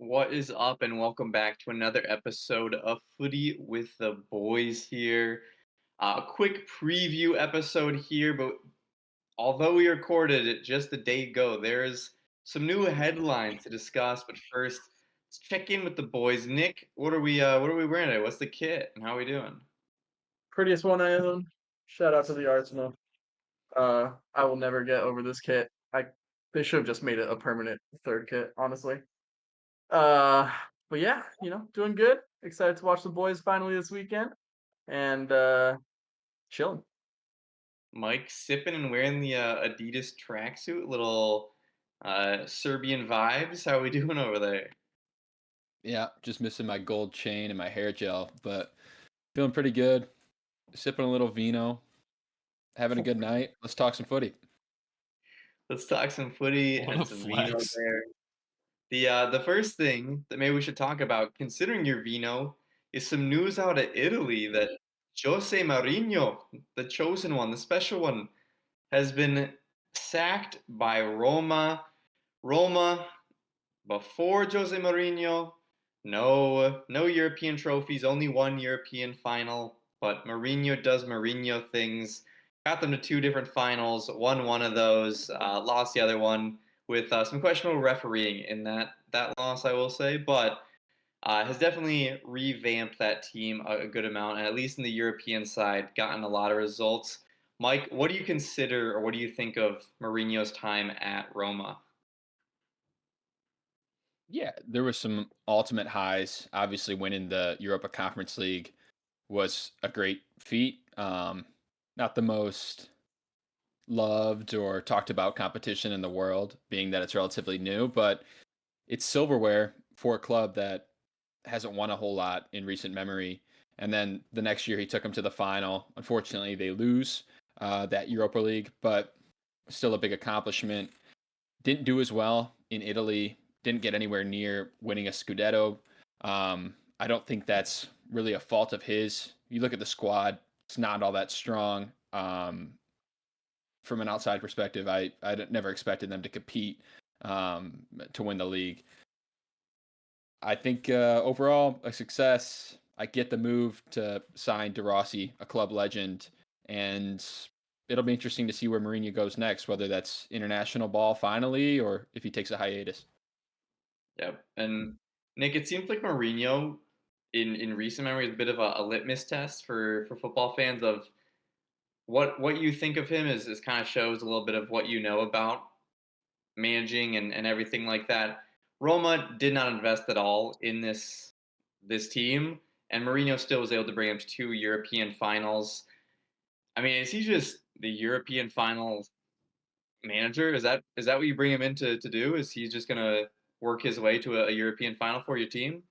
What is up, and welcome back to another episode of Footy with the Boys here. A quick preview episode here, but although we recorded it just a day ago, there's some new headlines to discuss. But first, let's check in with the boys. Nick, what are we wearing today? What's the kit, and how are we doing? Prettiest one I own. Shout out to the Arsenal. I will never get over this kit. They should have just made it a permanent third kit, honestly. Uh, but yeah, doing good. Excited to watch the boys finally this weekend, and chilling. Mike sipping and wearing the Adidas tracksuit, little Serbian vibes. How are we doing over there? Yeah, just missing my gold chain and my hair gel, but feeling pretty good. Sipping a little vino, having a good night. Let's talk some footy. Let's talk some footy What and a some vino flex. there. The first thing that maybe we should talk about, considering your vino, is some news out of Italy that Jose Mourinho, the chosen one, the special one, has been sacked by Roma. Roma, before Jose Mourinho, no European trophies, only one European final. But Mourinho does Mourinho things. Got them to two different finals. Won one of those, lost the other one with some questionable refereeing in that loss, I will say. But has definitely revamped that team a good amount, and at least in the European side, gotten a lot of results. Mike, what do you consider or what do you think of Mourinho's time at Roma? Yeah, there was some ultimate highs. Obviously, winning the Europa Conference League was a great feat. Not the most loved or talked about competition in the world, being that it's relatively new, but it's silverware for a club that hasn't won a whole lot in recent memory. And then the next year, he took them to the final. Unfortunately, they lose that Europa League, but still a big accomplishment. Didn't do as well in Italy. Didn't get anywhere near winning a Scudetto. I don't think that's really a fault of his. You look at the squad; it's not all that strong. From an outside perspective, I never expected them to compete to win the league. I think overall a success. I get the move to sign De Rossi, a club legend, and it'll be interesting to see where Mourinho goes next, whether that's international ball finally or if he takes a hiatus. Yep. And Nick, it seems like Mourinho in recent memory is a bit of a litmus test for football fans of what you think of him is kind of shows a little bit of what you know about managing and everything like that. Roma did not invest at all in this team, and Mourinho still was able to bring him to two European finals. I mean, is he just the European finals manager? Is that what you bring him in to do? Is he just gonna work his way to a European final for your team?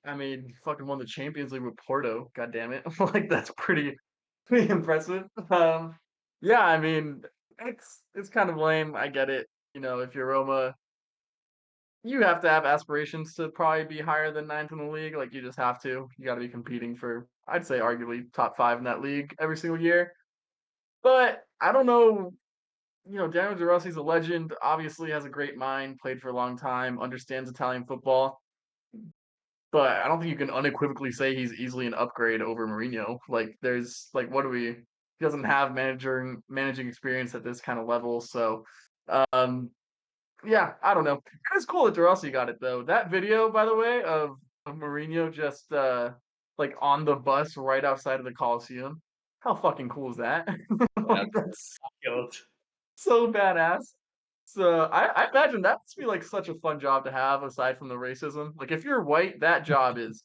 I mean, fucking won the Champions League with Porto. God damn it! Like that's pretty impressive. Yeah, I mean, it's kind of lame. I get it. If you're Roma, you have to have aspirations to probably be higher than ninth in the league. Like you just have to. You got to be competing for, I'd say, arguably top five in that league every single year. But I don't know. Daniel De Rossi's a legend. Obviously, has a great mind. Played for a long time. Understands Italian football. But I don't think you can unequivocally say he's easily an upgrade over Mourinho. Like, there's like, what do we? He doesn't have managing experience at this kind of level. So, um, yeah, I don't know. It's cool that De Rossi got it though. That video, by the way, of Mourinho just like on the bus right outside of the Coliseum. How fucking cool is that? Yeah, Like that's that's so badass. So I imagine that must be like such a fun job to have aside from the racism. Like if you're white, that job is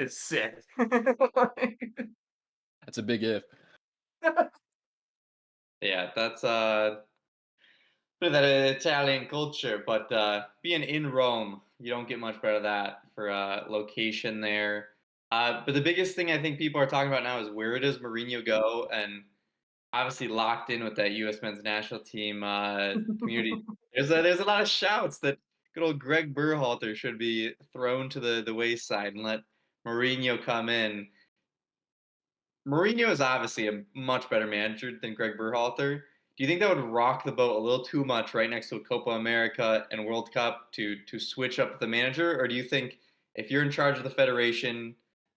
sick. Like, That's a big if. yeah, that's bit of that Italian culture, but being in Rome, you don't get much better than that for location there. But the biggest thing I think people are talking about now is where does Mourinho go? And obviously locked in with that U.S. men's national team community. There's a lot of shouts that good old Greg Berhalter should be thrown to the wayside and let Mourinho come in. Mourinho is obviously a much better manager than Greg Berhalter. do you think that would rock the boat a little too much right next to a Copa America and World Cup to switch up the manager? Or do you think if you're in charge of the federation,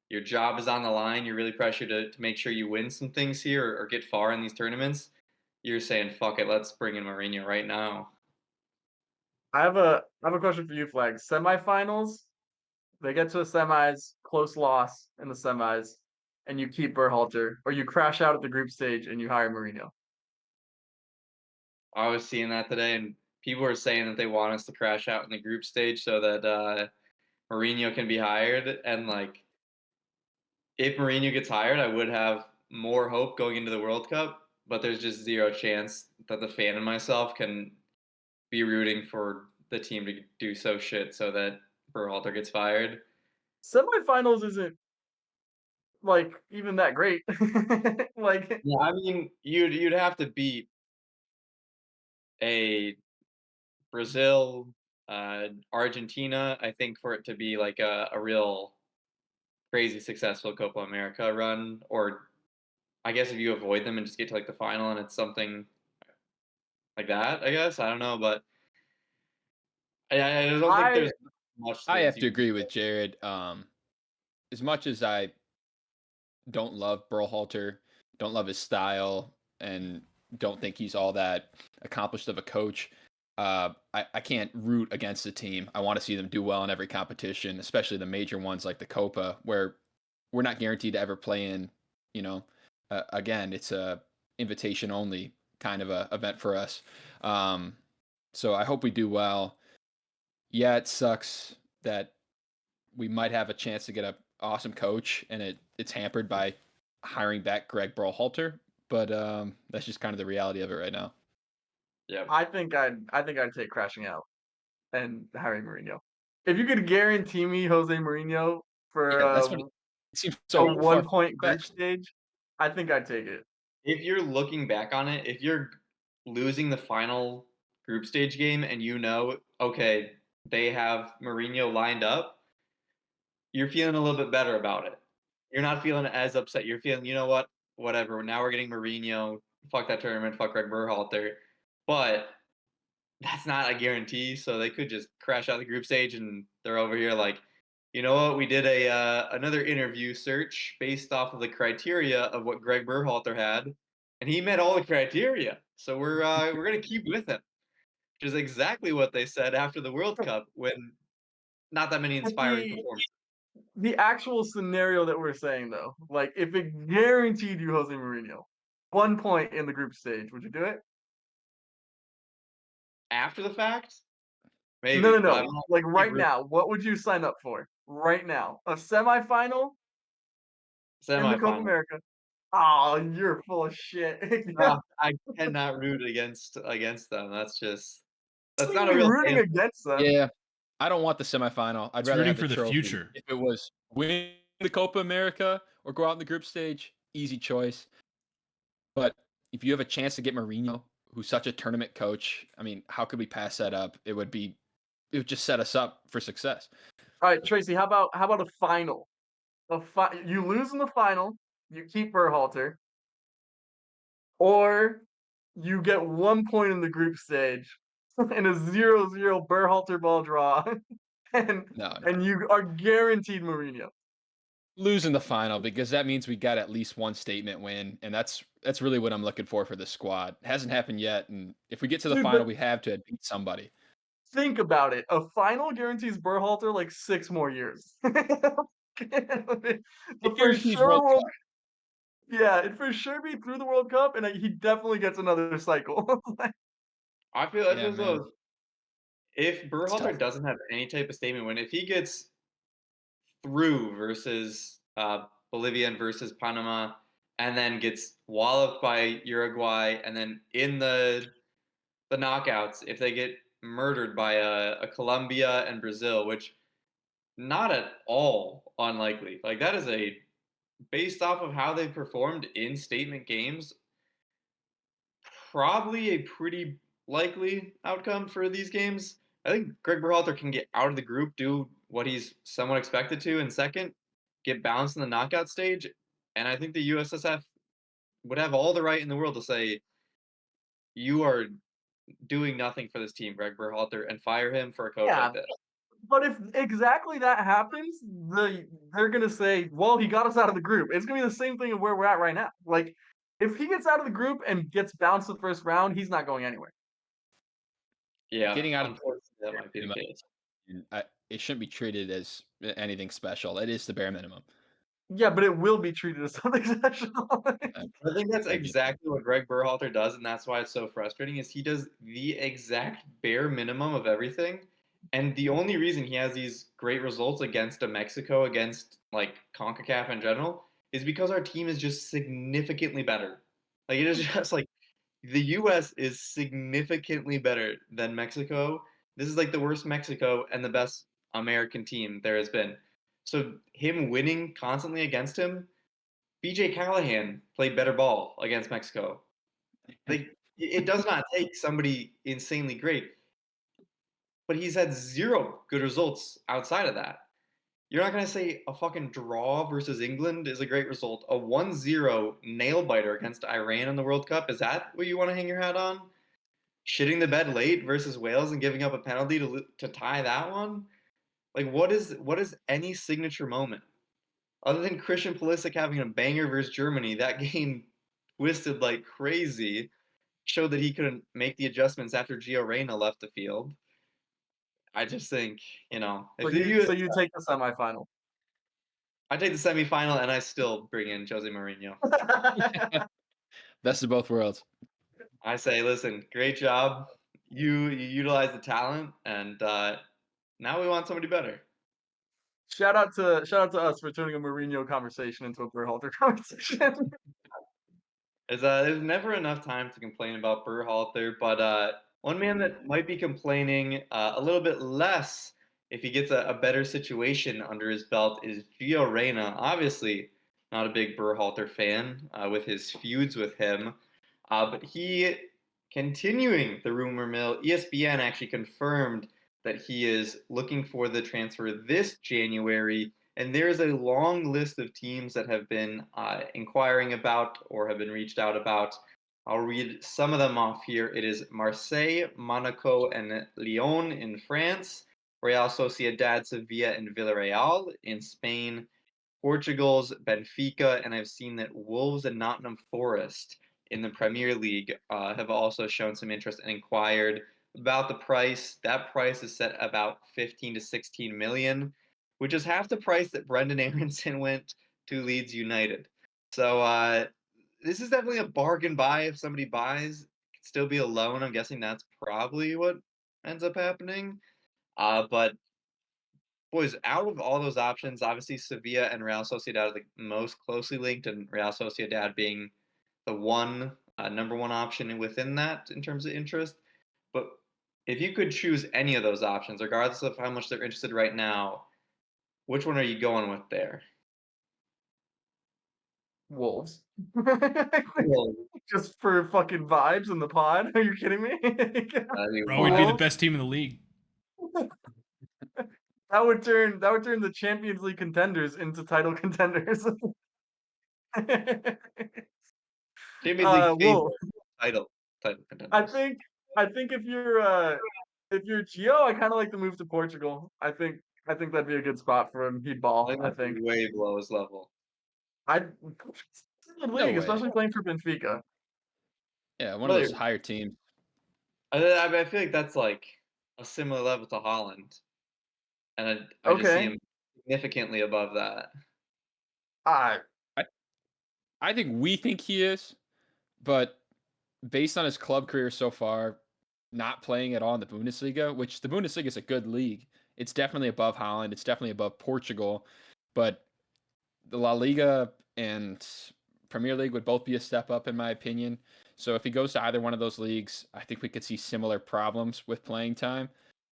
your job is on the line, you're really pressured to make sure you win some things here or get far in these tournaments, you're saying, fuck it, let's bring in Mourinho right now? I have a question for you, Flag. Semifinals, they get to the semis, close loss in the semis, and you keep Berhalter, or you crash out at the group stage and you hire Mourinho. I was seeing that today, and people were saying that they want us to crash out in the group stage so that Mourinho can be hired. And like, if Mourinho gets hired, I would have more hope going into the World Cup. But there's just zero chance that the fan and myself can be rooting for the team to do so shit so that Berhalter gets fired. Semifinals isn't like even that great. Like Yeah, I mean, you'd have to beat a Brazil, Argentina, I think, for it to be like a real crazy successful Copa America run. Or I guess if you avoid them and just get to like the final and it's something like that, I guess I don't know, but I don't think I there's much I things have you to can do. agree with Jared. As much as I don't love Berhalter, don't love his style, and don't think he's all that accomplished of a coach. I can't root against the team. I want to see them do well in every competition, especially the major ones like the Copa, where we're not guaranteed to ever play in. You know, again, it's a invitation only kind of a event for us. Um, so I hope we do well. Yeah, it sucks that we might have a chance to get a awesome coach, and it's hampered by hiring back Greg Berhalter. But that's just kind of the reality of it right now. Yeah. I think I'd take crashing out and hiring Mourinho. If you could guarantee me Jose Mourinho for Yeah, that's what it seems a so far 1 point group fetched. stage, I think I'd take it. If you're looking back on it, if you're losing the final group stage game and you know, okay, they have Mourinho lined up, you're feeling a little bit better about it. You're not feeling as upset. You're feeling, you know what, whatever. Now we're getting Mourinho. Fuck that tournament. Fuck Greg Berhalter. But that's not a guarantee. So they could just crash out the group stage and they're over here like, you know what? We did a another interview search based off of the criteria of what Greg Berhalter had, and he met all the criteria. So we're gonna keep with him, which is exactly what they said after the World Cup when not that many But inspiring performances. the actual scenario that we're saying though, like if it guaranteed you Jose Mourinho, 1 point in the group stage, would you do it? After the fact, No, no, maybe, but I'm no. not Like big right now, what would you sign up for? Right now, a semifinal in the Copa semifinal. America. Oh, you're full of shit. I cannot root against them. That's What do you not a mean real rooting game. against them? Yeah, I don't want the semifinal. I'd It's rather rooting have the for the trophy. future. If it was win the Copa America or go out in the group stage, easy choice. But if you have a chance to get Mourinho, who's such a tournament coach, I mean, how could we pass that up? It would just set us up for success. All right, Tracy. How about a final? You lose in the final, you keep Berhalter, or you get 1 point in the group stage in a 0-0 Berhalter ball draw, and No, no. and you are guaranteed Mourinho. Losing the final because that means we got at least one statement win, and that's really what I'm looking for the squad. It hasn't happened yet, and if we get to the Dude, final, but we have to beat somebody. think about it. A final guarantees Berhalter like 6 more years. But It for guarantees World sure, Cup. yeah, it for sure be through the World Cup, and he definitely gets another cycle. I Yeah, feel as man, though if it's Berhalter tough. doesn't have any type of statement win, if he gets through versus Bolivia and versus Panama, and then gets walloped by Uruguay, and then in the knockouts, if they get murdered by a Colombia and Brazil, which not at all unlikely. Like that is a based off of how they've performed in statement games, probably a pretty likely outcome for these games. I think Greg Berhalter can get out of the group, do what he's somewhat expected to in second, get bounced in the knockout stage, and I think the USSF would have all the right in the world to say, you are doing nothing for this team, Greg Berhalter, and fire him for a coach Yeah, like this. but if exactly that happens, they're gonna say, "Well, he got us out of the group." It's gonna be the same thing of where we're at right now. Like, if he gets out of the group and gets bounced the first round, he's not going anywhere. Yeah, Getting out of unfortunately, that might be the case. it shouldn't be treated as anything special. It is the bare minimum. Yeah, but it will be treated as something special. I, I think that's I get exactly what Greg Berhalter does, and that's why it's so frustrating. Is he does the exact bare minimum of everything, and the only reason he has these great results against a Mexico, against like Concacaf in general, is because our team is just significantly better. Like it is just like the U.S. is significantly better than Mexico. This is like the worst Mexico and the best American team there has been. So him winning constantly against him, BJ Callahan played better ball against Mexico. Like it does not take somebody insanely great, but he's had zero good results outside of that. You're not going to say a fucking draw versus England is a great result. A 1-0 nail biter against Iran in the World Cup, is that what you want to hang your hat on? Shitting the bed late versus Wales and giving up a penalty to tie that one? Like what is any signature moment? Other than Christian Pulisic having a banger versus Germany, that game twisted like crazy. Showed that he couldn't make the adjustments after GIO Reyna left the field. I just think, So if the you U.S. so you take the semifinal. I take the semifinal and I still bring in Jose Mourinho. best of both worlds. I say, listen, great job. You utilize the talent, and now we want somebody better. Shout out to us for turning a Mourinho conversation into a Berhalter conversation. There's never enough time to complain about Berhalter, but one man that might be complaining a little bit less if he gets a better situation under his belt is Gio Reyna. Obviously, not a big Berhalter fan with his feuds with him, but he continuing the rumor mill. ESPN actually confirmed that he is looking for the transfer this January. And there's a long list of teams that have been inquiring about or have been reached out about. I'll read some of them off here. It is Marseille, Monaco, and Lyon in France, Real Sociedad, Sevilla, and Villarreal in Spain, Portugal's Benfica, and I've seen that Wolves and Nottingham Forest in the Premier League have also shown some interest and inquired about the price. That price is set about 15 to 16 million, which is half the price that Brendan Aronson went to Leeds United. So this is definitely a bargain buy if somebody buys. It could still be a loan. I'm guessing that's probably what ends up happening. But boys, out of all those options, obviously Sevilla and Real Sociedad are the most closely linked, and Real Sociedad being the number one option within that in terms of interest. But if you could choose any of those options, regardless of how much they're interested right now, which one are you going with there? Wolves. Well, Just for fucking vibes in the pod. Are you kidding me? Bro, we'd be the Wolves. best team in the league. That would turn the Champions League contenders into title contenders. Champions League Wolves. favorite title I contenders. think I think if you're Gio, I kind of like the move to Portugal. I think that'd be a good spot for him. He'd I ball. think I that's think. way below his level. I good No league, way. especially playing for Benfica. Yeah, one of Really, those higher teams. I feel like that's like a similar level to Holland, and I just see Okay. him significantly above that. I I, I think we think he is, but based on his club career so far, not playing at all in the Bundesliga, which the Bundesliga is a good league. It's definitely above Holland. It's definitely above Portugal, but the La Liga and Premier League would both be a step up in my opinion. So if he goes to either one of those leagues, I think we could see similar problems with playing time.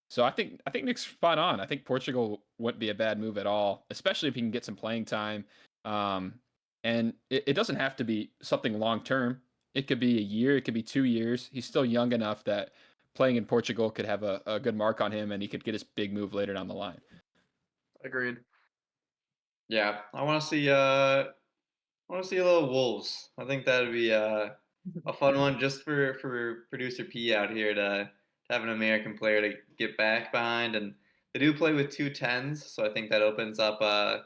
So I think Nick's spot on. I think Portugal wouldn't be a bad move at all, especially if he can get some playing time. Um, and it doesn't have to be something long term. It could be a year, it could be 2 years. He's still young enough that playing in Portugal could have a good mark on him, and he could get his big move later down the line. agreed. Yeah, I want to see a little Wolves. I think that'd be a fun one just for producer P out here to have an American player to get back behind, and they do play with 2 10s, so I think that opens up a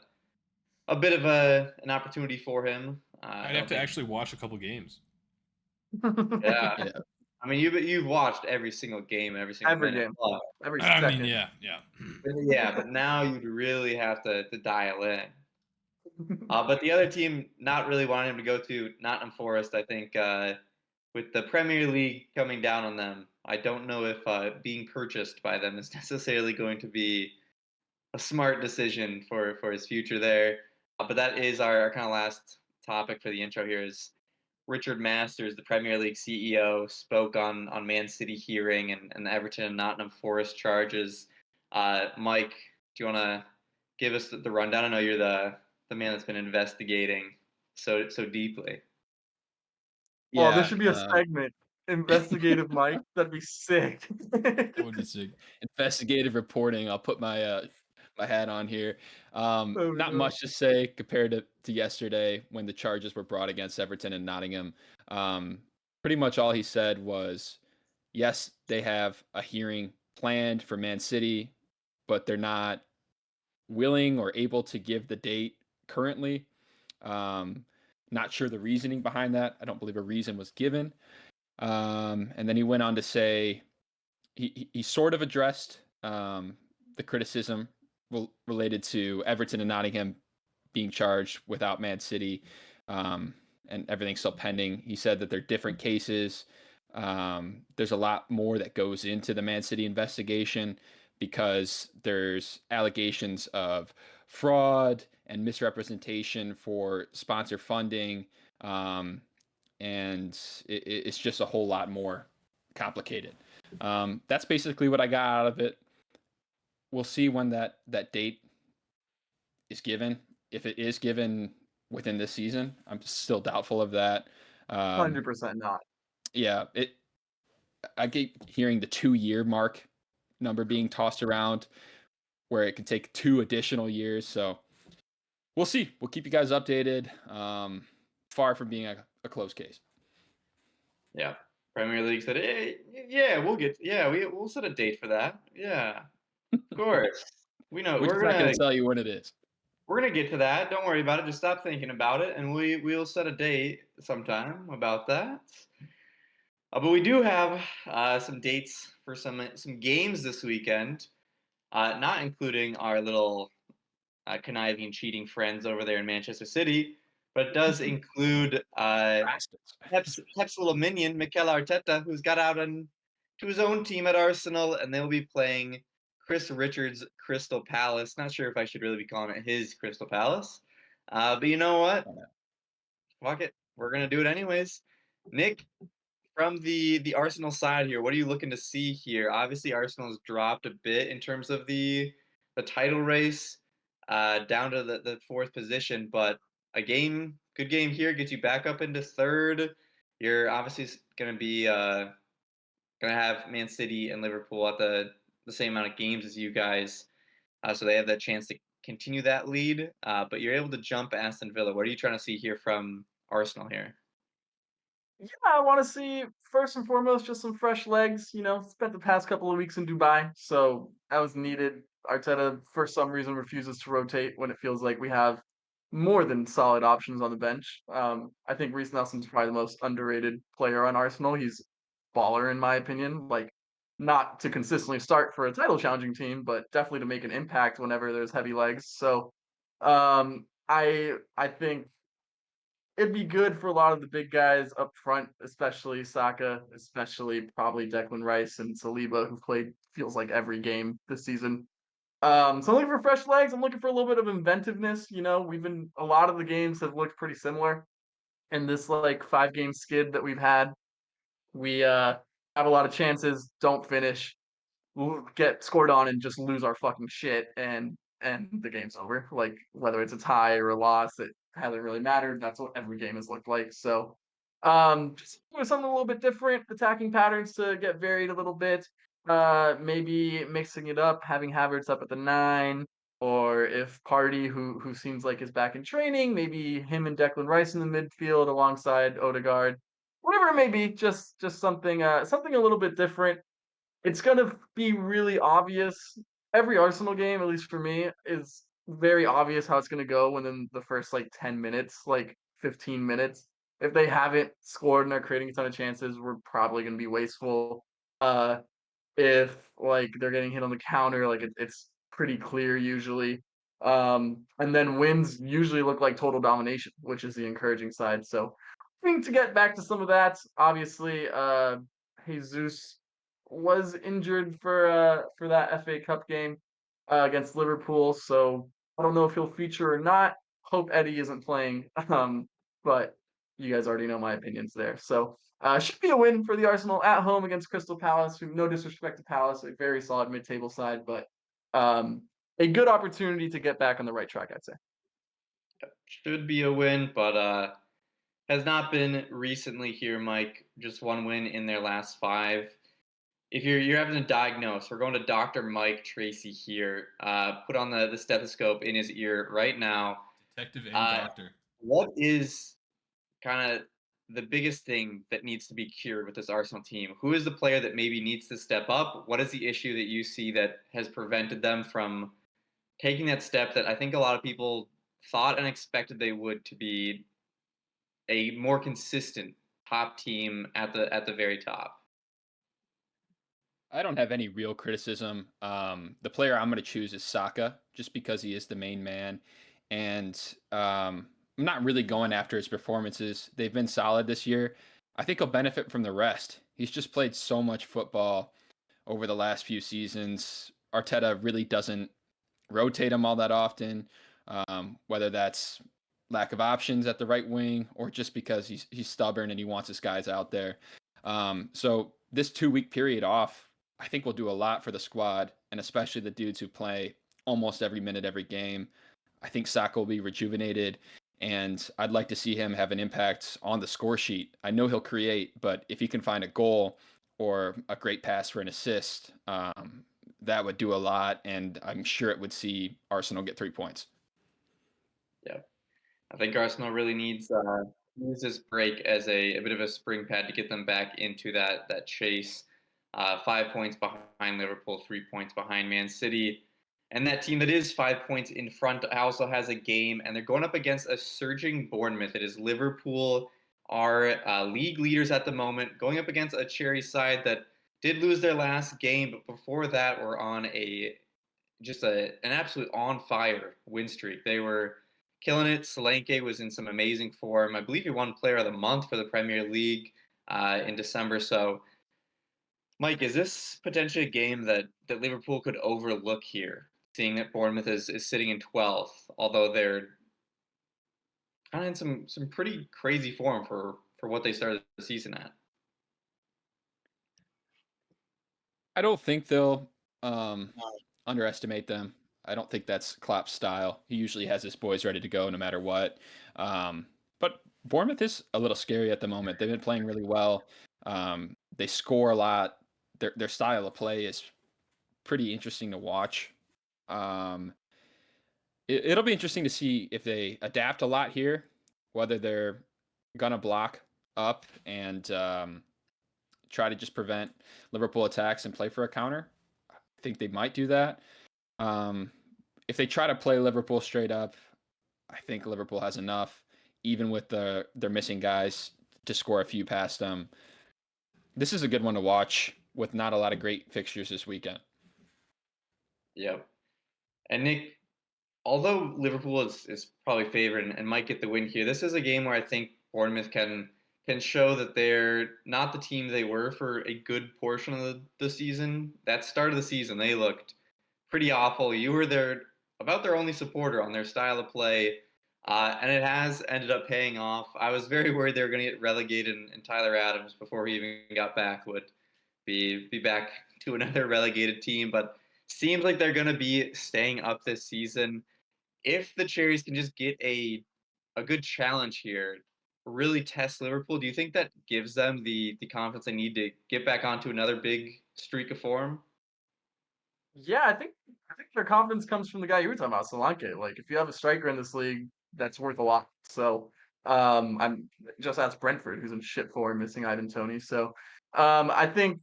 bit of an opportunity for him. I I'd have don't to think, actually watch a couple games. yeah. Yeah. I mean, you've watched every single game and every single Every minute, game, but every I mean, second. yeah, yeah. yeah, but now you'd really have to dial in. But the other team not really wanting him to go to Nottingham Forest, I think, with the Premier League coming down on them, I don't know if being purchased by them is necessarily going to be a smart decision for his future there. But that is our kind of last topic for the intro here is Richard Masters, the Premier League CEO, spoke on Man City hearing and the Everton and Nottingham Forest charges. Mike, do you want to give us the rundown? I know you're the man that's been investigating so deeply. Well, this Yeah. should be a segment. Investigative Mike. That'd be sick. That would be sick. Investigative reporting. I'll put my hat on here. Oh Not no. much to say compared to yesterday when the charges were brought against Everton and Nottingham. Um, Pretty much all he said was, yes, they have a hearing planned for Man City, but they're not willing or able to give the date currently. Um, Not sure the reasoning behind that. I don't believe a reason was given. And then he went on to say he sort of addressed the criticism related to Everton and Nottingham being charged without Man City, and everything's still pending. He said that they're different cases. There's a lot more that goes into the Man City investigation because there's allegations of fraud and misrepresentation for sponsor funding, and it's just a whole lot more complicated. That's basically what I got out of it. We'll see when that date is given. If it is given within this season, I'm still doubtful of that. Um, 100% not. yeah, I keep hearing the 2 year mark number being tossed around, where it can take 2 additional years. So we'll see. We'll keep you guys updated. Far from being a closed case. Yeah, Premier League said, hey, yeah, we'll set a date for that. Yeah, of course. We know We're just not going to tell you when it is. we're gonna get to that. Don't worry about it. Just stop thinking about it, and we'll set a date sometime about that. But we do have some dates for some games this weekend, not including our little conniving, cheating friends over there in Manchester City, but it does include Bastards. Pep's little minion, Mikel Arteta, who's got out to his own team at Arsenal, and they'll be playing Chris Richards' Crystal Palace. Not sure if I should really be calling it his Crystal Palace, but you know what? Fuck it, we're gonna do it anyways. Nick, from the Arsenal side here, what are you looking to see here? Obviously, Arsenal's dropped a bit in terms of the title race, down to the fourth position, but good game here gets you back up into third. You're obviously going to be going to have Man City and Liverpool at the same amount of games as you guys, so they have that chance to continue that lead. But you're able to jump Aston Villa. What are you trying to see here from Arsenal here? Yeah, I want to see first and foremost just some fresh legs. Spent the past couple of weeks in Dubai, so that was needed. Arteta, for some reason, refuses to rotate when it feels like we have more than solid options on the bench. I think Reece Nelson's probably the most underrated player on Arsenal. He's baller in my opinion. Like, not to consistently start for a title challenging team, but definitely to make an impact whenever there's heavy legs. So, I think it'd be good for a lot of the big guys up front, especially Saka, especially probably Declan Rice and Saliba, who played feels like every game this season. So I'm looking for fresh legs. I'm looking for a little bit of inventiveness. A lot of the games have looked pretty similar in this like 5 game skid that we've had. We have a lot of chances, don't finish, get scored on and just lose our fucking shit and the game's over. Like whether it's a tie or a loss, it hasn't really mattered. That's what every game has looked like. So just doing something a little bit different, attacking patterns to get varied a little bit. Maybe mixing it up, having Havertz up at the 9, or if Party, who seems like is back in training, maybe him and Declan Rice in the midfield alongside Odegaard. whatever it may be, just something something a little bit different. It's gonna be really obvious. Every Arsenal game, at least for me, is very obvious how it's gonna go within the first like 10 minutes, like 15 minutes. If they haven't scored and are creating a ton of chances, we're probably gonna be wasteful. Uh, if like they're getting hit on the counter, like it's pretty clear usually. And then wins usually look like total domination, which is the encouraging side. So I think to get back to some of that, obviously, Jesus was injured for that FA Cup game against Liverpool. So I don't know if he'll feature or not. Hope Eddie isn't playing. But you guys already know my opinions there. So should be a win for the Arsenal at home against Crystal Palace. No disrespect to Palace, a very solid mid-table side, but um, a good opportunity to get back on the right track, I'd say. Should be a win, but has not been recently here, Mike. Just one win in their last five. If you're having to diagnose, we're going to Dr. Mike Tracy here. Put on the stethoscope in his ear right now. Detective and Uh, doctor. what is kind of the biggest thing that needs to be cured with this Arsenal team? Who is the player that maybe needs to step up? What is the issue that you see that has prevented them from taking that step that I think a lot of people thought and expected they would, to be a more consistent top team at the very top? I don't have any real criticism. The player I'm going to choose is Saka, just because he is the main man, and I'm not really going after his performances. They've been solid this year. I think he'll benefit from the rest. He's just played so much football over the last few seasons. Arteta really doesn't rotate him all that often, whether that's lack of options at the right wing or just because he's stubborn and he wants his guys out there. So this 2 week period off, I think will do a lot for the squad, and especially the dudes who play almost every minute, every game. I think Saka will be rejuvenated, and I'd like to see him have an impact on the score sheet. I know he'll create, but if he can find a goal or a great pass for an assist, that would do a lot, and I'm sure it would see Arsenal get 3 points. Yeah, I think Arsenal really needs use this break as a bit of a spring pad to get them back into that chase. 5 points behind Liverpool, 3 points behind Man City. And that team that is 5 points in front also has a game, and they're going up against a surging Bournemouth. It is Liverpool, are league leaders at the moment, going up against a Cherry side that did lose their last game, but before that were on an absolute on fire win streak. They were killing it. Solanke was in some amazing form. I believe he won Player of the Month for the Premier League in December. So, Mike, is this potentially a game that Liverpool could overlook here, seeing that Bournemouth is sitting in 12th, although they're kind of in some pretty crazy form for what they started the season at? I don't think they'll underestimate them. I don't think that's Klopp's style. He usually has his boys ready to go no matter what. But Bournemouth is a little scary at the moment. They've been playing really well. They score a lot. Their style of play is pretty interesting to watch. Um, it'll be interesting to see if they adapt a lot here, whether they're gonna block up and try to just prevent Liverpool attacks and play for a counter. I think they might do that. Um, if they try to play Liverpool straight up, I think Liverpool has enough, even with their missing guys, to score a few past them. This is a good one to watch with not a lot of great fixtures this weekend. Yep. And Nick, although Liverpool is probably favored and might get the win here, this is a game where I think Bournemouth can show that they're not the team they were for a good portion of the season. That start of the season, they looked pretty awful. You were about their only supporter on their style of play, and it has ended up paying off. I was very worried they were going to get relegated, and Tyler Adams, before he even got back, would be back to another relegated team. But seems like they're going to be staying up this season. If the Cherries can just get a good challenge here, really test Liverpool, do you think that gives them the confidence they need to get back onto another big streak of form? Yeah, I think their confidence comes from the guy you were talking about, Solanke. Like if you have a striker in this league, that's worth a lot. So I'm just asked Brentford, who's in shit form, missing Ivan Toney. So I think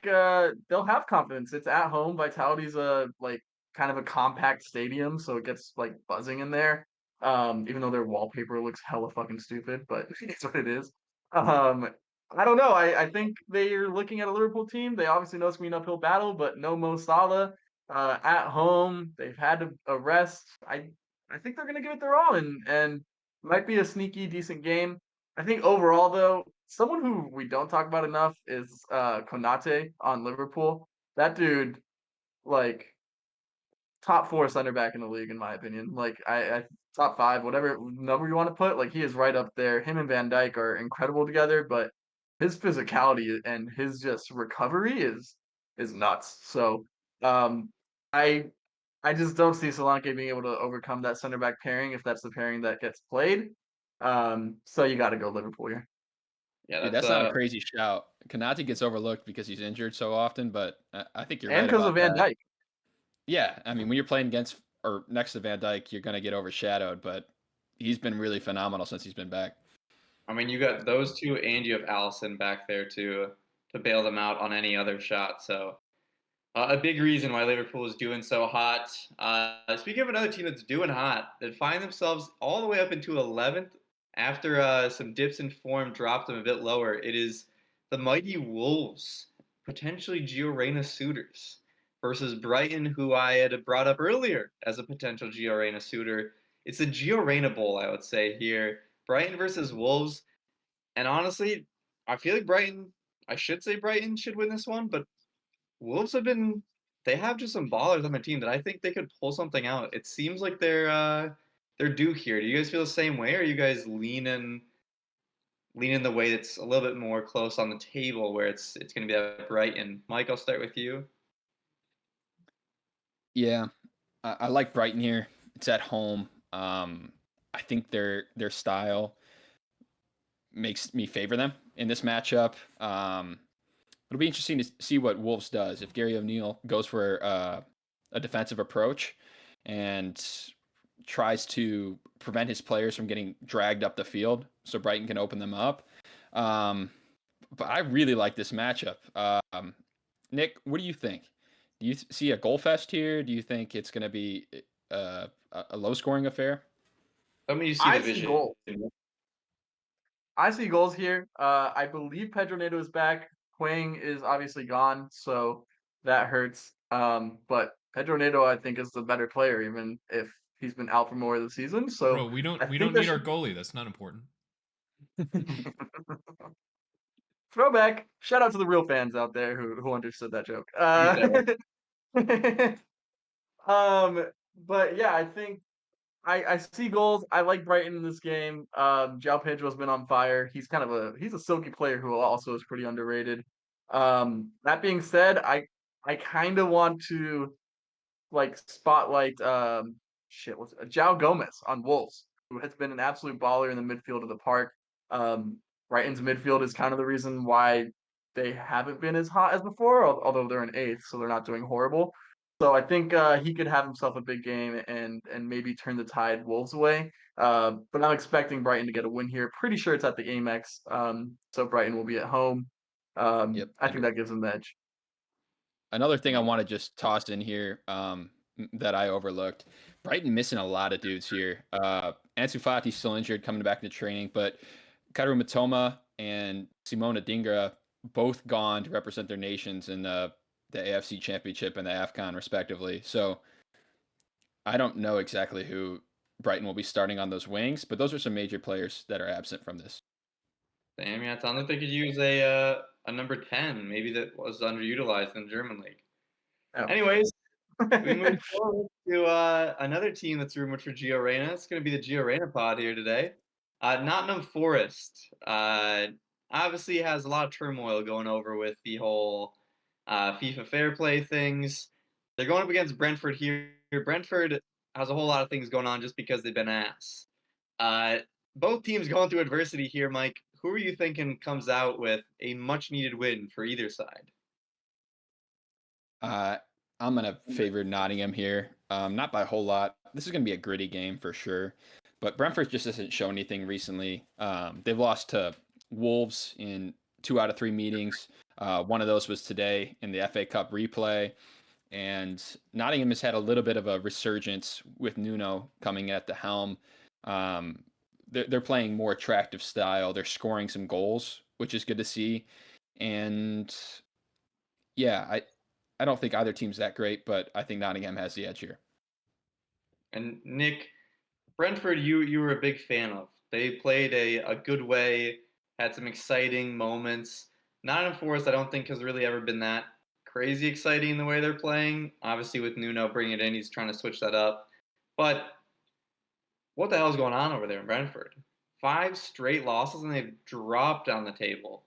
they'll have confidence. It's at home. Vitality's a like kind of a compact stadium, so it gets like buzzing in there. Even though their wallpaper looks hella fucking stupid, but it's what it is. Um, I don't know. I think they're looking at a Liverpool team. They obviously know it's gonna be an uphill battle, but no Mo Salah at home. They've had to rest. I think they're gonna give it their all, and might be a sneaky decent game. I think overall, though, someone who we don't talk about enough is Konate on Liverpool. That dude, like top four center back in the league, in my opinion. Like I top five, whatever number you want to put. Like he is right up there. Him and Van Dijk are incredible together, but his physicality and his just recovery is nuts. So um, I I just don't see Solanke being able to overcome that center back pairing if that's the pairing that gets played. So you got to go Liverpool here. Yeah, Dude, that's that's not a crazy shout. Kanate gets overlooked because he's injured so often, but I think you're And right because of about Van that. Dyke. Yeah, I mean, when you're playing against or next to Van Dijk, you're going to get overshadowed, but he's been really phenomenal since he's been back. I mean, you got those two, and you have Allison back there to bail them out on any other shot. So a big reason why Liverpool is doing so hot. Speaking of another team that's doing hot, that find themselves all the way up into 11th after some dips in form dropped them a bit lower. It is the mighty Wolves, potentially GIO Reyna suitors, versus Brighton, who I had brought up earlier as a potential GIO Reyna suitor. It's a GIO Reyna Bowl, I would say here. Brighton versus Wolves. And honestly, I feel like I should say Brighton should win this one, but Wolves they have just some ballers on the team that I think they could pull something out. It seems like they're due here. Do you guys feel the same way, or are you guys leaning the way that's a little bit more close on the table where it's going to be at Brighton? Mike, I'll start with you. Yeah, I like Brighton here. It's at home. I think their style makes me favor them in this matchup. It'll be interesting to see what Wolves does if Gary O'Neill goes for a defensive approach and tries to prevent his players from getting dragged up the field so Brighton can open them up. Um, but I really like this matchup. Nick, what do you think? Do you see a goal fest here? Do you think it's going to be a low scoring affair? Let me see I the see vision. goals. I see goals here. I believe Pedro Neto is back. Quang is obviously gone, so that hurts. But Pedro Neto, I think, is the better player, even if he's been out for more of the season. So Bro, we I don't we think don't there need our should goalie. That's not important. throwback. Shout out to the real fans out there who understood that joke. Detail. But yeah, I think I see goals. I like Brighton in this game. João Pedro's been on fire. He's a silky player who also is pretty underrated. That being said, I kind of want to like spotlight what's João Gomez on Wolves, who has been an absolute baller in the midfield of the park. Um, Brighton's midfield is kind of the reason why they haven't been as hot as before, although they're in eighth, so they're not doing horrible. So I think he could have himself a big game and maybe turn the tide Wolves away. But I'm expecting Brighton to get a win here. Pretty sure it's at the Amex, so Brighton will be at home. Yep. I think that gives them the edge. Another thing I want to just toss in here that I overlooked. Brighton missing a lot of dudes here. Ansu Fati's still injured, coming back into training, but Karu Matoma and Simona Dingra both gone to represent their nations in the AFC Championship and the AFCON, respectively. So I don't know exactly who Brighton will be starting on those wings, but those are some major players that are absent from this. Damn, yeah, it sounds like they could use a number 10, maybe that was underutilized in the German league. Oh. Anyways, we move forward to another team that's rumored for GIO Reyna. It's going to be the GIO Reyna pod here today. Nottingham Forest obviously has a lot of turmoil going over with the whole FIFA fair play things. They're going up against Brentford here. Brentford has a whole lot of things going on just because they've been ass. Both teams going through adversity here, Mike. Who are you thinking comes out with a much-needed win for either side? I'm going to favor Nottingham here. Not by a whole lot. This is going to be a gritty game for sure. but Brentford just hasn't shown anything recently. They've lost to Wolves in 2 out of 3 meetings. One of those was today in the FA Cup replay. And Nottingham has had a little bit of a resurgence with Nuno coming at the helm. They're playing more attractive style. They're scoring some goals, which is good to see. And yeah, I don't think either team's that great, but I think Nottingham has the edge here. And Nick, Brentford, you were a big fan of. They played a good way, had some exciting moments. Nottingham Forest, I don't think has really ever been that crazy exciting in the way they're playing. Obviously, with Nuno bringing it in, he's trying to switch that up. But what the hell is going on over there in Brentford? 5 straight losses and they've dropped down the table.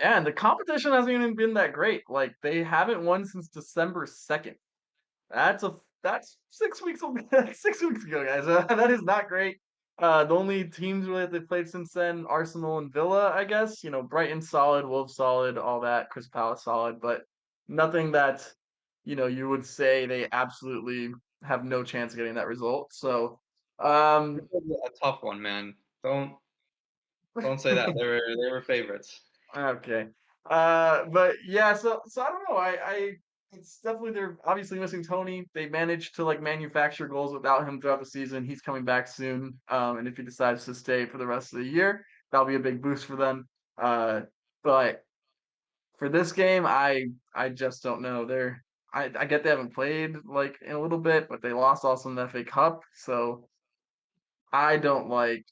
And the competition hasn't even been that great. Like they haven't won since December 2nd. That's 6 weeks ago. 6 weeks ago, guys. That is not great. The only teams really that they played since then, Arsenal and Villa, I guess. You know, Brighton solid, Wolves solid, all that. Crystal Palace solid, but nothing that you would say they absolutely have no chance of getting that result. So, This was a tough one, man. Don't say that. They were favorites. okay. But yeah, so I don't know. I it's definitely they're obviously missing Tony. They managed to like manufacture goals without him throughout the season. He's coming back soon. And if he decides to stay for the rest of the year, that'll be a big boost for them. But for this game, I just don't know. I get they haven't played like in a little bit, but they lost also in the FA Cup, so I don't like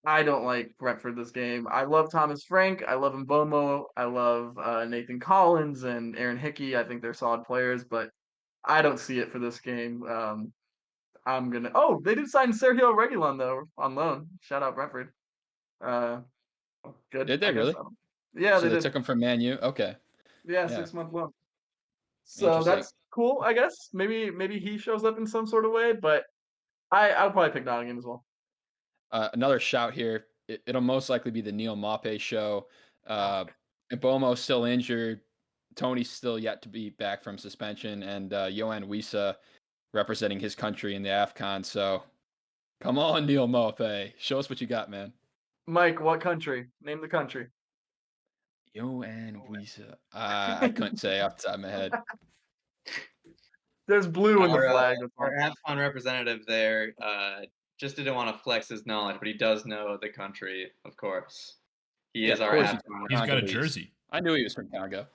I don't like Brentford this game. I love Thomas Frank. I love Mbomo. I love Nathan Collins and Aaron Hickey. I think they're solid players, but I don't see it for this game. I'm gonna. Oh, they did sign Sergio Reguilon though on loan. Shout out Brentford. Uh, good, Did they I guess. really? Yeah, So they they did. took him from Man U? Okay. Yeah, Yeah. 6 month loan. So Interesting. that's cool, I guess. Maybe he shows up in some sort of way, but I'll probably pick Nottingham as well. Another shout here. It'll most likely be the Neil Maupay show. Mbomo's still injured. Tony's still yet to be back from suspension, and Yohan Wissa representing his country in the AFCON. So come on, Neil Maupay. Show us what you got, man. Mike, what country? Name the country. Yohan Wissa. I couldn't say off the top of my head. There's blue in the Our flag. our AFCON representative there just didn't want to flex his knowledge, but he does know the country, of course. He is Of our course AFCON. He's got a Congolese. jersey. I knew he was from Congo.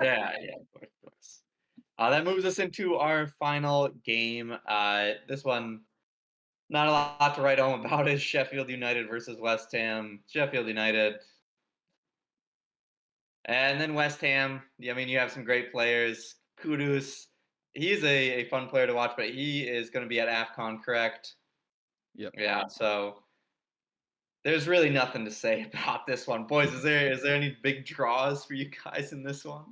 Yeah, of course. That moves us into our final game. This one, not a lot to write home about is Sheffield United versus West Ham. Sheffield United. And then West Ham. I mean, you have some great players. Kudus. He's a fun player to watch, but he is going to be at AFCON, correct? Yep. Yeah, so there's really nothing to say about this one. Boys, is there any big draws for you guys in this one?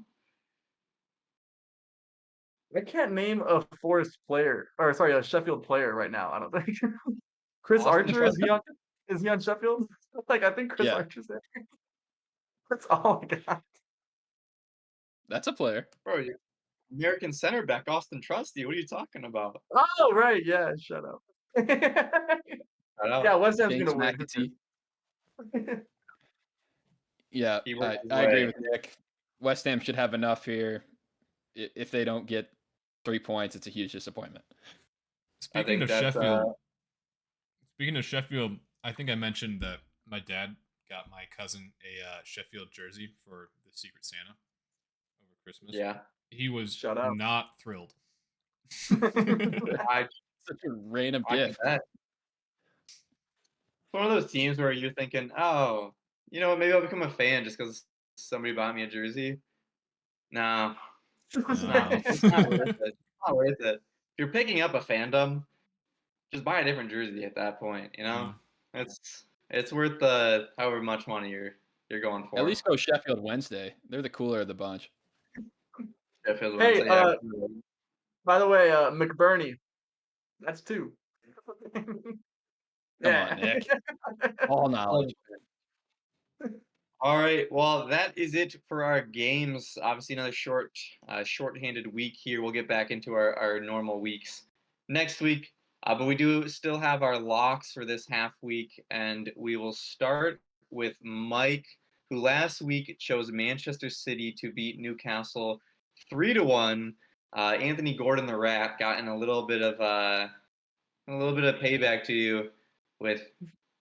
I can't name a Forest player, or sorry, a Sheffield player right now. I don't think. Chris Austin Archer Trust? is he on Sheffield? Like I think Chris Yeah. Archer's there. That's all I got. That's a player. Bro, American center back Austin Trusty. What are you talking about? Oh right, yeah. Shut up. Shout out. Yeah, West Ham's James gonna win. McAtee. Yeah, He worked his I agree way. with Nick. West Ham should have enough here. If they don't get 3 points, it's a huge disappointment. I Speaking think of that's Sheffield, I think I mentioned that my dad got my cousin a Sheffield jersey for the Secret Santa over Christmas. yeah. He was Shut up. not thrilled. I Such a random I gift. bet. It's one of those teams where you're thinking, oh, you know what, maybe I'll become a fan just because somebody bought me a jersey. No, it's not. No. It's not worth it. It's not worth it. If you're picking up a fandom, just buy a different jersey at that point. You know, it's worth the however much money you're going for. At least go Sheffield Wednesday. They're the cooler of the bunch. Sheffield Hey, Wednesday, yeah. by the way, McBurney. That's 2. Come on, Nick. All knowledge. All right, well, that is it for our games. Obviously, another shorthanded week here. We'll get back into our normal weeks next week. But we do still have our locks for this half week, and we will start with Mike, who last week chose Manchester City to beat Newcastle 3-1. Anthony Gordon, the Rat, got in a little bit of payback to you with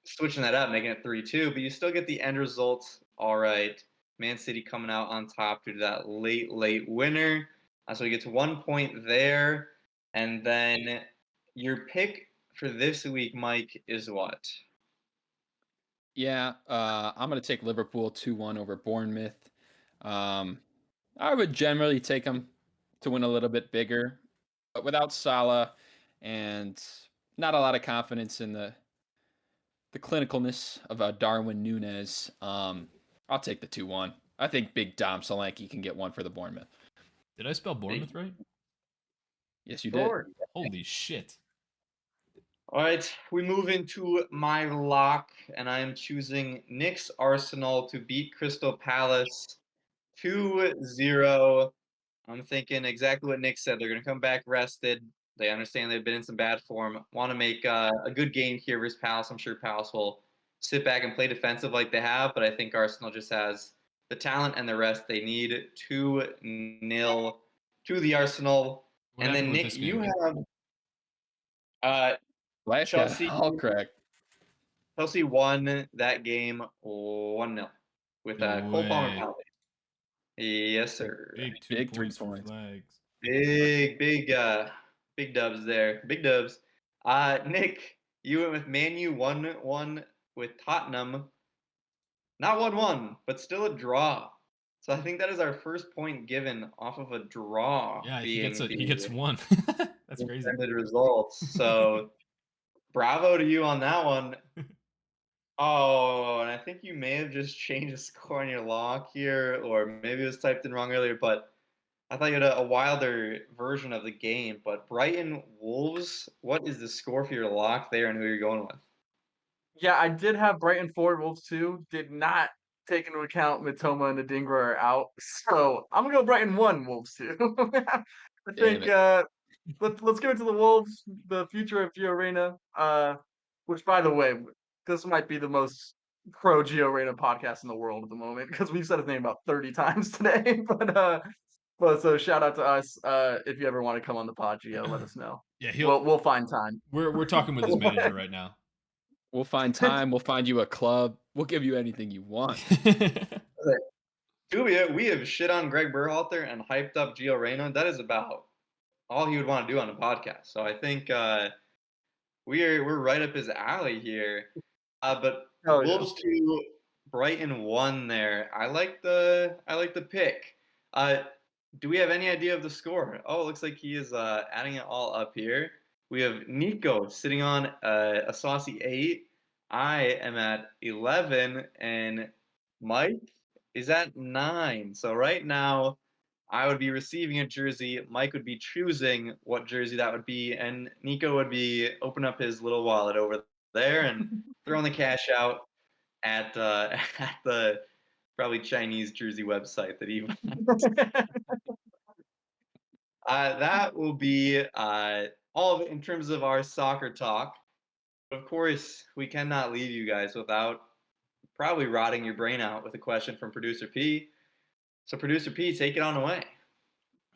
switching that up, making it 3-2. But you still get the end result. All right, Man City coming out on top due to that late winner. So he gets 1 point there, and then your pick for this week, Mike, is what? Yeah, I'm going to take Liverpool 2-1 over Bournemouth. I would generally take them to win a little bit bigger, but without Salah and not a lot of confidence in the clinicalness of Darwin Nunez, I'll take the 2-1. I think Big Dom Solanke can get one for the Bournemouth. Did I spell Bournemouth right? Yes, you did. Sure. Holy shit. All right, we move into my lock, and I am choosing Nick's Arsenal to beat Crystal Palace 2-0. I'm thinking exactly what Nick said. They're going to come back rested. They understand they've been in some bad form. Want to make a good game here versus Palace. I'm sure Palace will sit back and play defensive like they have, but I think Arsenal just has the talent and the rest they need. 2-0 to the Arsenal. What And happened then, with Nick, this you game? have uh, Flash got Chelsea. all correct. Chelsea won that game 1-0 with No Cole Palmer way. penalty. Yes, sir. Big 2 Big 3 points for points. flags. Big dubs there. Big dubs. Nick, you went with Man U 1-1 with Tottenham. Not 1-1, but still a draw. So I think that is our first point given off of a draw Yeah, being he gets the one. That's crazy. intended results. So bravo to you on that one. Oh, and I think you may have just changed the score on your lock here, or maybe it was typed in wrong earlier, but I thought you had a wilder version of the game. But Brighton Wolves, what is the score for your lock there and who you're going with? Yeah, I did have Brighton forward Wolves too. Did not take into account Matoma and Adingra are out. So I'm gonna go Brighton 1, Wolves 2. I Damn think it. let's give it to the Wolves, the future of Gio Reyna. Which by the way, this might be the most pro Gio Reyna podcast in the world at the moment because we've said his name about 30 times today. But so shout out to us. If you ever want to come on the pod, Gio, let us know. Yeah, We'll find time. we're talking with his manager right now. We'll find time. We'll find you a club. We'll give you anything you want. We have shit on Greg Berhalter and hyped up Gio Reyna. That is about all he would want to do on a podcast. So I think we're right up his alley here. But Oh yeah. Wolves 2, Brighton 1 there. I like the pick. Do we have any idea of the score? Oh, it looks like he is adding it all up here. We have Nico sitting on a saucy 8. I am at 11, and Mike is at 9. So right now, I would be receiving a jersey. Mike would be choosing what jersey that would be, and Nico would be open up his little wallet over there and throwing the cash out at at the probably Chinese jersey website that he. That will be all of it in terms of our soccer talk. Of course, we cannot leave you guys without probably rotting your brain out with a question from Producer P. So, Producer P, take it on away.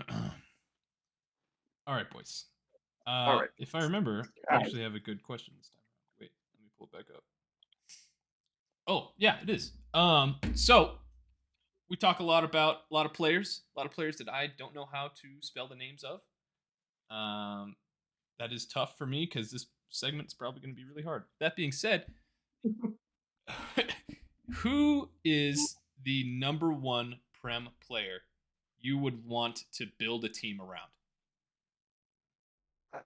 All right, boys. All right. If I remember, I actually have a good question this time around. Wait, let me pull it back up. Oh, yeah, it is. So we talk a lot about a lot of players that I don't know how to spell the names of. That is tough for me because this segment's probably going to be really hard. That being said, who is the number one Prem player you would want to build a team around? That's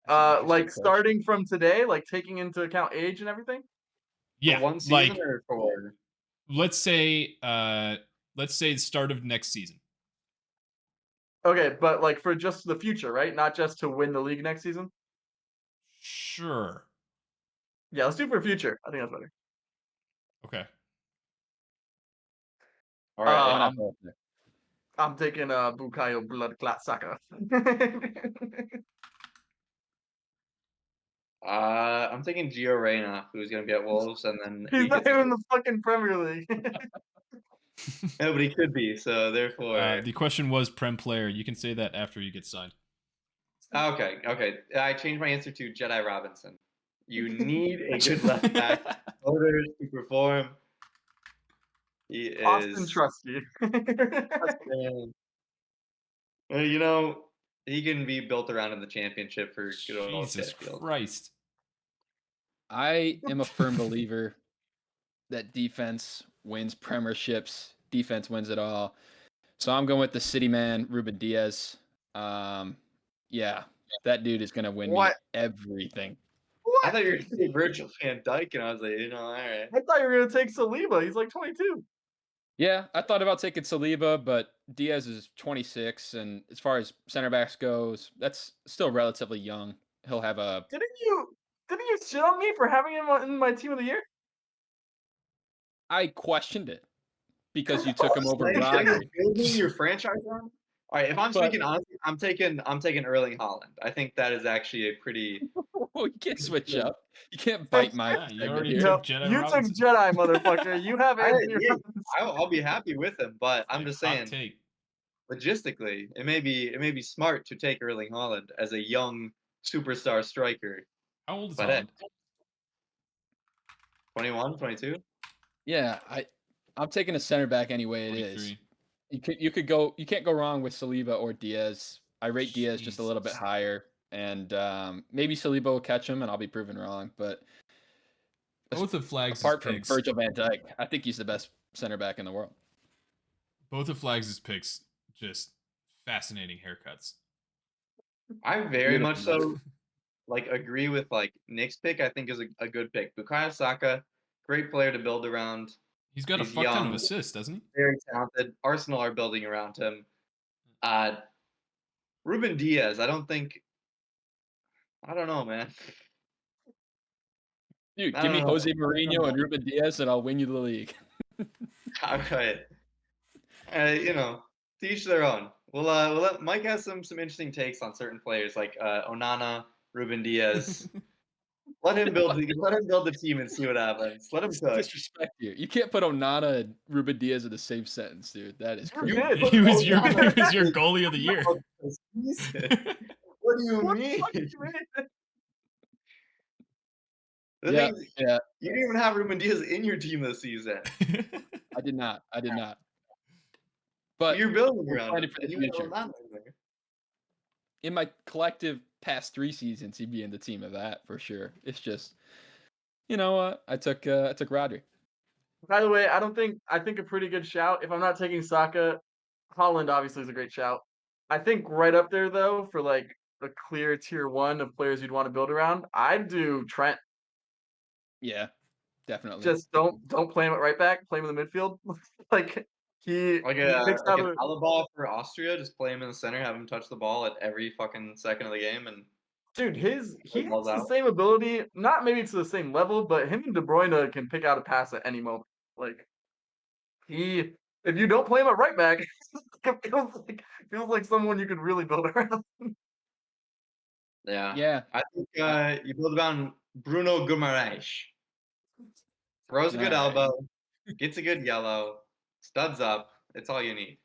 an interesting Like question. starting from today, like taking into account age and everything. Yeah, For one season like or for let's say the start of next season. Okay, but like for just the future, right? Not just to win the league next season. Sure. Yeah, let's do for future. I think that's better. Okay. all right. Why not I'm both there? I'm taking Bukayo Blood Clot Saka. I'm taking Gio Reyna, who's gonna be at Wolves, and then He's he not gets. even in the fucking Premier League. No, but he could be. So therefore, The question was Prem player. You can say that after you get signed. okay. I changed my answer to Jedi Robinson. You need a good left back voters to perform. He Austin is. Trusty. You know, he can be built around in the championship for good old Jesus Sheffield. Christ. I am a firm believer that defense wins premierships. Defense wins it all. So I'm going with the city man, Ruben Diaz. Yeah, that dude is going to win me What? everything. I What? thought you were going to say Virgil van Dijk, and I was like, all right. I thought you were gonna take Saliba. He's like 22. Yeah, I thought about taking Saliba, but Diaz is 26, and as far as center backs goes, that's still relatively young. He'll have a. Didn't you shit on me for having him in my team of the year? I questioned it because you took him over Like, you're Rodri. building your franchise on? All right, if I'm But speaking honestly, I'm taking Erling Haaland. I think that is actually a pretty. you can't switch up. You can't Hey, bite my Yeah, you segment already here. took no, Jedi you took Robinson. Jedi, motherfucker. You have Anthony Yeah, Robinson. I'll be happy with him, but I'm just Hot saying, take. logistically, it may be smart to take Erling Haaland as a young superstar striker. How old is But hey, Holland? 21, 22? Yeah, I'm taking a center back anyway. It is. 23. You can't go wrong with Saliba or Diaz. I rate Diaz just a little bit Jesus. higher, and maybe Saliba will catch him, and I'll be proven wrong. But Both of Flags' apart from picks. Virgil van Dijk, I think he's the best center back in the world. Both of Flags' picks, just fascinating haircuts. I very much Beautiful. so agree with Nick's pick. I think is a good pick. Bukayo Saka, great player to build around. He's got a He's fuck ton of young, assists, doesn't he? very talented. Arsenal are building around him. Ruben Diaz, I don't know, man. Dude, I give don't me know. Jose Mourinho and Ruben Diaz, and I'll win you the league. Okay. To each their own. We'll let Mike has some interesting takes on certain players like Onana, Ruben Diaz. Let him build the team and see what happens. Let him cook. Disrespect you. You can't put Onana and Ruben Diaz in the same sentence, dude. That is You crazy. did. put He was your Onana goalie of the year. out this season. What do you What mean? the fuck you mean? The Yeah, thing is, yeah. you didn't even have Ruben Diaz in your team this season. I did not. But You're building we're around planning him, for and the you have future. Onana in there. In my collective past 3 seasons, he'd be in the team of that for sure. It's just, you know what? I took Rodri. By the way, I think a pretty good shout. If I'm not taking Saka, Holland obviously is a great shout. I think right up there though for like a clear tier 1 of players you'd want to build around, I'd do Trent. Yeah, definitely. Just don't play him at right back, play him in the midfield. like he Like picks out an a Alaba for Austria, just play him in the center, have him touch the ball at every fucking second of the game, and dude, he has balls the out. same ability, not maybe to the same level, but him and De Bruyne can pick out a pass at any moment. Like if you don't play him at right back, it feels like someone you could really build around. Yeah. Yeah. I think you build around Bruno Guimaraes. Throws a good Alright. elbow, gets a good yellow, studs up. It's all you need.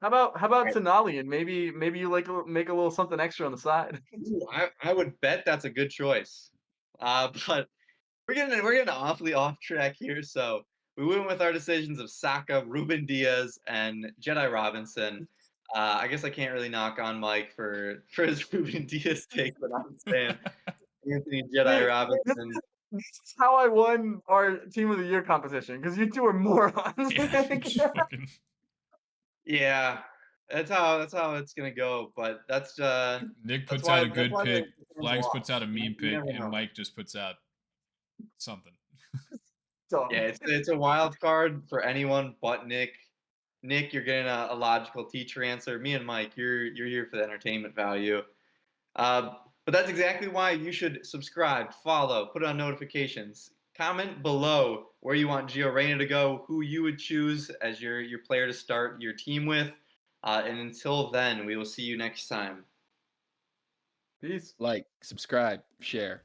How about Right. Tonali and maybe you make a little something extra on the side. Ooh, I would bet that's a good choice. But we're getting awfully off track here. So we went with our decisions of Saka, Ruben Diaz, and Jedi Robinson. I guess I can't really knock on Mike for his Ruben Diaz take, but I'm saying Anthony Jedi See, Robinson. this is how I won our team of the year competition because you two are morons. Yeah, just fucking. Yeah, that's how it's gonna go. But that's Nick that's puts why out a good the pick. fans Flags watch. puts out a meme You pick, never and know. Mike just puts out something. Dumb. Yeah, it's a wild card for anyone but Nick. Nick, you're getting a logical teacher answer. Me and Mike, you're here for the entertainment value. But that's exactly why you should subscribe, follow, put on notifications. Comment below where you want Gio Reyna to go, who you would choose as your player to start your team with. And until then, we will see you next time. Peace. Like, subscribe, share.